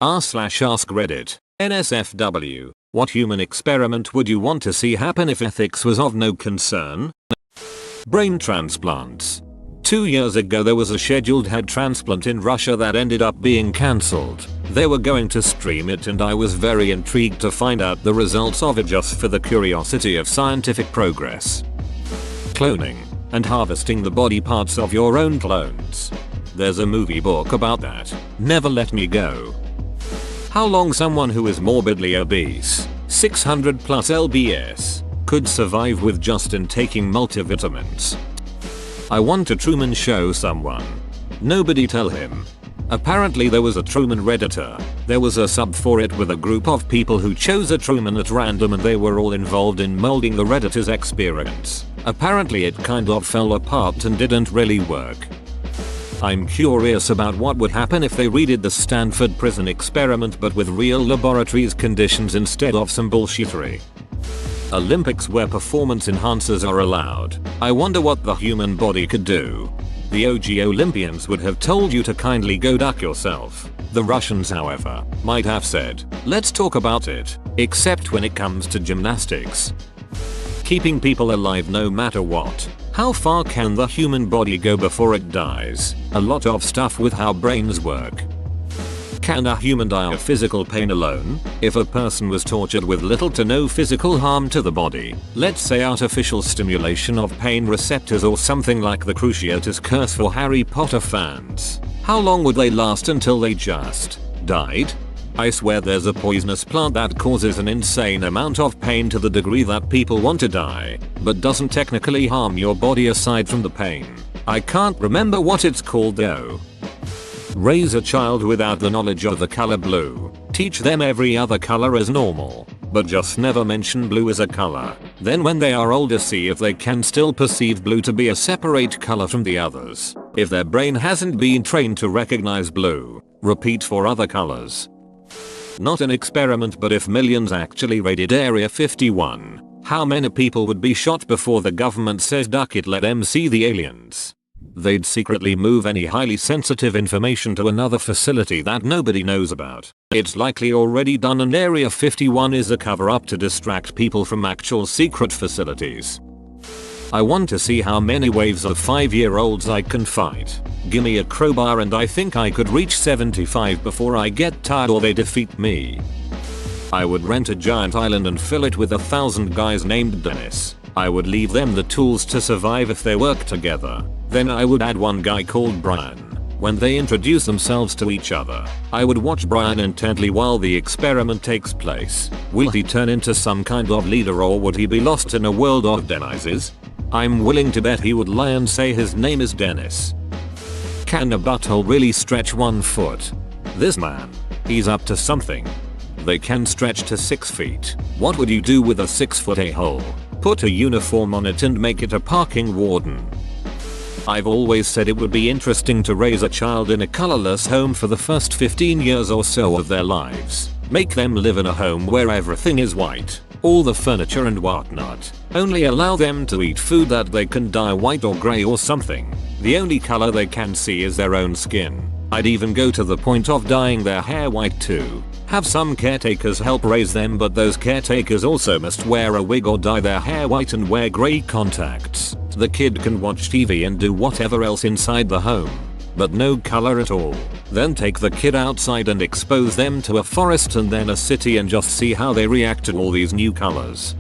r/ask Reddit, NSFW. What human experiment would you want to see happen if ethics was of no concern? Brain transplants. 2 years ago there was a scheduled head transplant in Russia that ended up being cancelled. They were going to stream it and I was very intrigued to find out the results of it just for the curiosity of scientific progress. Cloning and harvesting the body parts of your own clones. There's a movie book about that. Never let me go. How long someone who is morbidly obese, 600 plus lbs, could survive with just taking multivitamins. I want a Truman Show someone. Nobody tell him. Apparently there was a Truman Redditor. There was a sub for it with a group of people who chose a Truman at random and they were all involved in molding the Redditor's experience. Apparently it kind of fell apart and didn't really work. I'm curious about what would happen if they redid the Stanford prison experiment but with real laboratories conditions instead of some bullshittery. Olympics where performance enhancers are allowed. I wonder what the human body could do. The OG Olympians would have told you to kindly go duck yourself. The Russians, however, might have said, let's talk about it, except when it comes to gymnastics. Keeping people alive no matter what. How far can the human body go before it dies? A lot of stuff with how brains work. Can a human die of physical pain alone? If a person was tortured with little to no physical harm to the body, let's say artificial stimulation of pain receptors or something like the Cruciatus Curse for Harry Potter fans, how long would they last until they just died? I swear there's a poisonous plant that causes an insane amount of pain to the degree that people want to die, but doesn't technically harm your body aside from the pain. I can't remember what it's called though. Raise a child without the knowledge of the color blue. Teach them every other color as normal, but just never mention blue as a color. Then when they are older see if they can still perceive blue to be a separate color from the others. If their brain hasn't been trained to recognize blue, repeat for other colors. Not an experiment, but if millions actually raided Area 51, how many people would be shot before the government says duck it, let them see the aliens? They'd secretly move any highly sensitive information to another facility that nobody knows about. It's likely already done and Area 51 is a cover up to distract people from actual secret facilities. I want to see how many waves of 5-year-olds I can fight. Gimme a crowbar and I think I could reach 75 before I get tired or they defeat me. I would rent a giant island and fill it with 1,000 guys named Dennis. I would leave them the tools to survive if they work together. Then I would add one guy called Brian. When they introduce themselves to each other, I would watch Brian intently while the experiment takes place. Will he turn into some kind of leader or would he be lost in a world of Denises? I'm willing to bet he would lie and say his name is Dennis. Can a butthole really stretch 1 foot? This man, he's up to something. They can stretch to 6 feet. What would you do with a 6-foot a-hole? Put a uniform on it and make it a parking warden. I've always said it would be interesting to raise a child in a colorless home for the first 15 years or so of their lives. Make them live in a home where everything is white, all the furniture and whatnot. Only allow them to eat food that they can dye white or grey or something. The only color they can see is their own skin. I'd even go to the point of dyeing their hair white too. Have some caretakers help raise them, but those caretakers also must wear a wig or dye their hair white and wear grey contacts. The kid can watch TV and do whatever else inside the home, but no color at all. Then take the kid outside and expose them to a forest and then a city and just see how they react to all these new colors.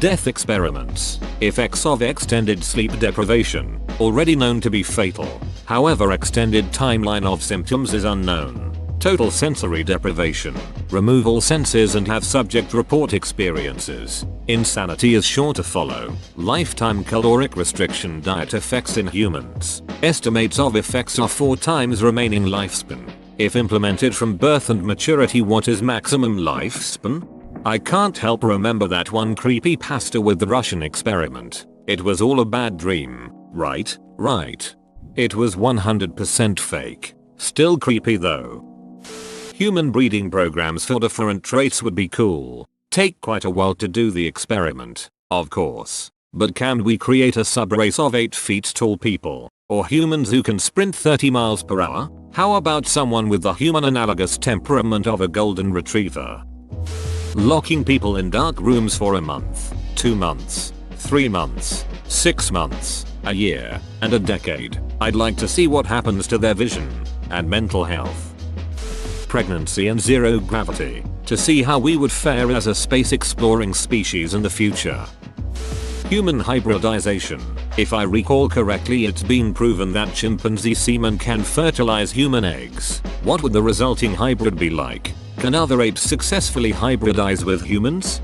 Death experiments. Effects of extended sleep deprivation, already known to be fatal. However, extended timeline of symptoms is unknown. Total sensory deprivation. Remove all senses and have subject report experiences. Insanity is sure to follow. Lifetime caloric restriction diet effects in humans. Estimates of effects are 4 times remaining lifespan. If implemented from birth and maturity, what is maximum lifespan? I can't help remember that one creepy pasta with the Russian experiment. It was all a bad dream, right? Right. It was 100% fake. Still creepy though. Human breeding programs for different traits would be cool. Take quite a while to do the experiment, of course. But can we create a subrace of 8 feet tall people? Or humans who can sprint 30 miles per hour? How about someone with the human analogous temperament of a golden retriever? Locking people in dark rooms for a month, 2 months, 3 months, 6 months, a year, and a decade. I'd like to see what happens to their vision and mental health. Pregnancy and zero gravity, to see how we would fare as a space exploring species in the future. Human hybridization. If I recall correctly, it's been proven that chimpanzee semen can fertilize human eggs. What would the resulting hybrid be like? Can other apes successfully hybridize with humans?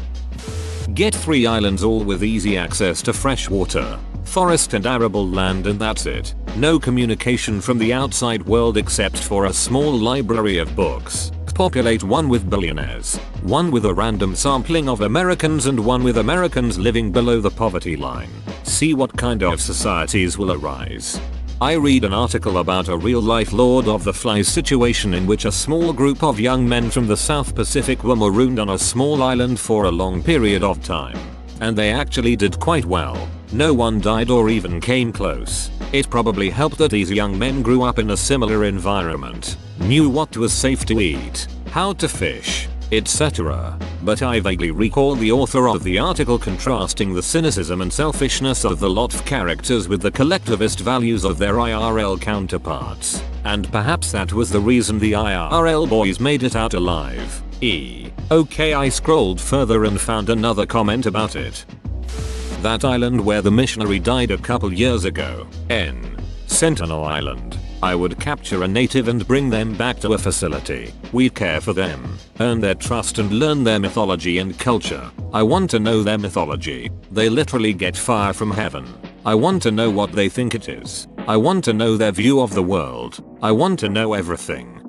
Get 3 islands all with easy access to fresh water, forest and arable land, and that's it. No communication from the outside world except for a small library of books. Populate one with billionaires, one with a random sampling of Americans, and one with Americans living below the poverty line. See what kind of societies will arise. I read an article about a real-life Lord of the Flies situation in which a small group of young men from the South Pacific were marooned on a small island for a long period of time. And they actually did quite well. No one died or even came close. It probably helped that these young men grew up in a similar environment, knew what was safe to eat, how to fish, etc. But I vaguely recall the author of the article contrasting the cynicism and selfishness of the lot of characters with the collectivist values of their IRL counterparts. And perhaps that was the reason the IRL boys made it out alive. Okay, I scrolled further and found another comment about it. That island where the missionary died a couple years ago. Sentinel Island. I would capture a native and bring them back to a facility. We'd care for them, earn their trust and learn their mythology and culture. I want to know their mythology. They literally get fire from heaven. I want to know what they think it is. I want to know their view of the world. I want to know everything.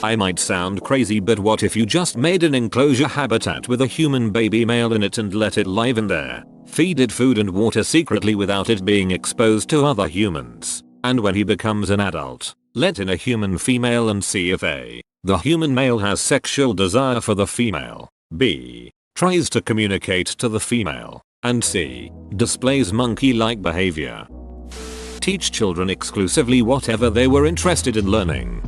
I might sound crazy, but what if you just made an enclosure habitat with a human baby male in it and let it live in there? Feed it food and water secretly without it being exposed to other humans. And when he becomes an adult, let in a human female and see if A, the human male has sexual desire for the female, B, tries to communicate to the female, and C, displays monkey-like behavior. Teach children exclusively whatever they were interested in learning.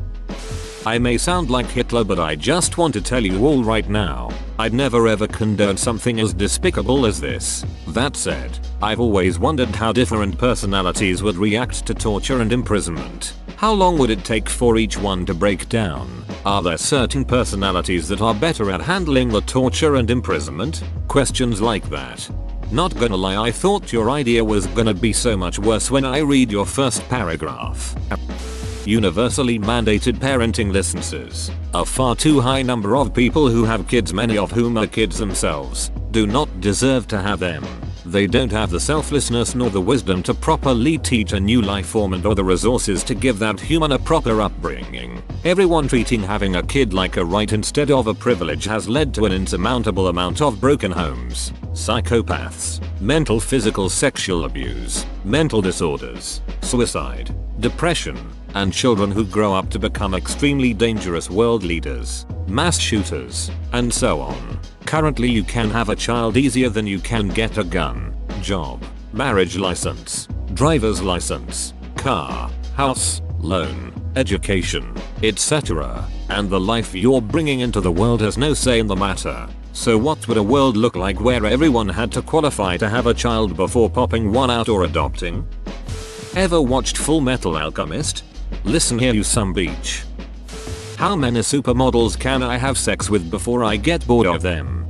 I may sound like Hitler, but I just want to tell you all right now, I'd never ever condone something as despicable as this. That said, I've always wondered how different personalities would react to torture and imprisonment. How long would it take for each one to break down? Are there certain personalities that are better at handling the torture and imprisonment? Questions like that. Not gonna lie, I thought your idea was gonna be so much worse when I read your first paragraph. Universally mandated parenting licenses. A far too high number of people who have kids, many of whom are kids themselves, do not deserve to have them. They don't have the selflessness nor the wisdom to properly teach a new life form and or the resources to give that human a proper upbringing. Everyone treating having a kid like a right instead of a privilege has led to an insurmountable amount of broken homes, psychopaths, mental, physical, sexual abuse, mental disorders, suicide, depression, and children who grow up to become extremely dangerous world leaders, mass shooters, and so on. Currently you can have a child easier than you can get a gun, job, marriage license, driver's license, car, house, loan, education, etc. And the life you're bringing into the world has no say in the matter. So what would a world look like where everyone had to qualify to have a child before popping one out or adopting? Ever watched Full Metal Alchemist? Listen here, you some beach. How many supermodels can I have sex with before I get bored of them?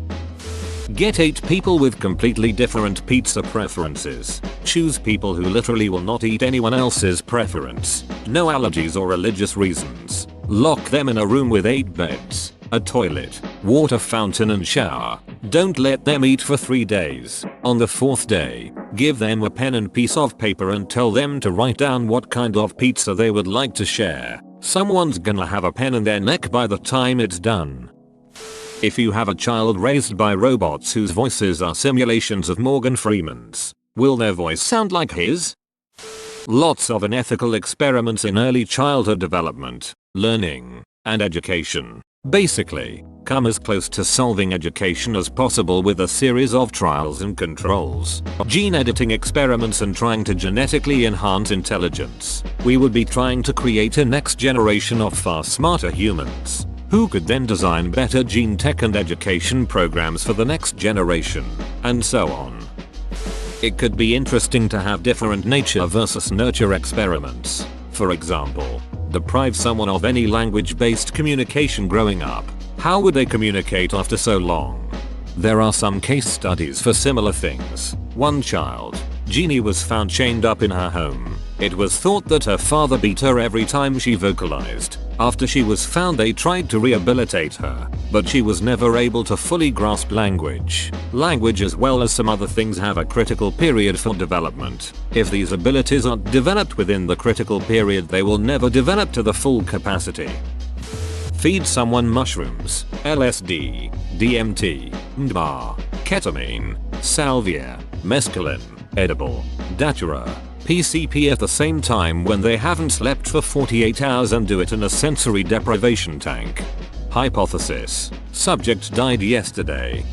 Get 8 people with completely different pizza preferences. Choose people who literally will not eat anyone else's preference. No allergies or religious reasons. Lock them in a room with 8 beds, a toilet, water fountain and shower. Don't let them eat for 3 days. On the 4th day, give them a pen and piece of paper and tell them to write down what kind of pizza they would like to share. Someone's gonna have a pen in their neck by the time it's done. If you have a child raised by robots whose voices are simulations of Morgan Freeman's, will their voice sound like his? Lots of unethical experiments in early childhood development, learning, and education. Basically, come as close to solving education as possible with a series of trials and controls, gene editing experiments, and trying to genetically enhance intelligence. We would be trying to create a next generation of far smarter humans, who could then design better gene tech and education programs for the next generation, and so on. It could be interesting to have different nature versus nurture experiments. For example, deprive someone of any language-based communication growing up. How would they communicate after so long? There are some case studies for similar things. One child, Jeannie, was found chained up in her home. It was thought that her father beat her every time she vocalized. After she was found, they tried to rehabilitate her, but she was never able to fully grasp language. Language, as well as some other things, have a critical period for development. If these abilities aren't developed within the critical period, they will never develop to the full capacity. Feed someone mushrooms, LSD, DMT, MDMA, ketamine, salvia, mescaline, edible, datura, PCP at the same time when they haven't slept for 48 hours, and do it in a sensory deprivation tank. Hypothesis: subject died yesterday.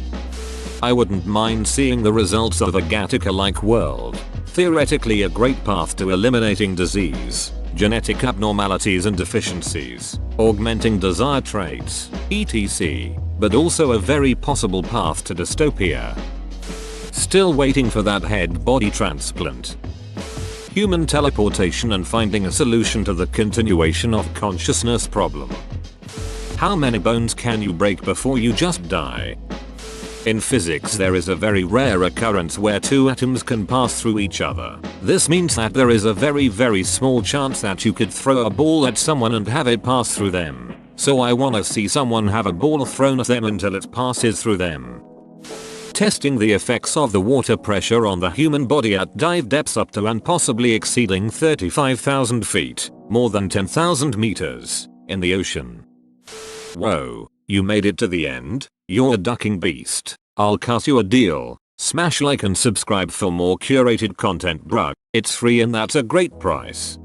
I wouldn't mind seeing the results of a Gattaca-like world. Theoretically a great path to eliminating disease, genetic abnormalities and deficiencies, augmenting desired traits, etc. But also a very possible path to dystopia. Still waiting for that head body transplant. Human teleportation and finding a solution to the continuation of consciousness problem. How many bones can you break before you just die? In physics, there is a very rare occurrence where two atoms can pass through each other. This means that there is a very small chance that you could throw a ball at someone and have it pass through them. So I wanna see someone have a ball thrown at them until it passes through them. Testing the effects of the water pressure on the human body at dive depths up to and possibly exceeding 35,000 feet, more than 10,000 meters, in the ocean. Whoa, you made it to the end? You're a ducking beast. I'll cut you a deal. Smash like and subscribe for more curated content, bruh. It's free and that's a great price.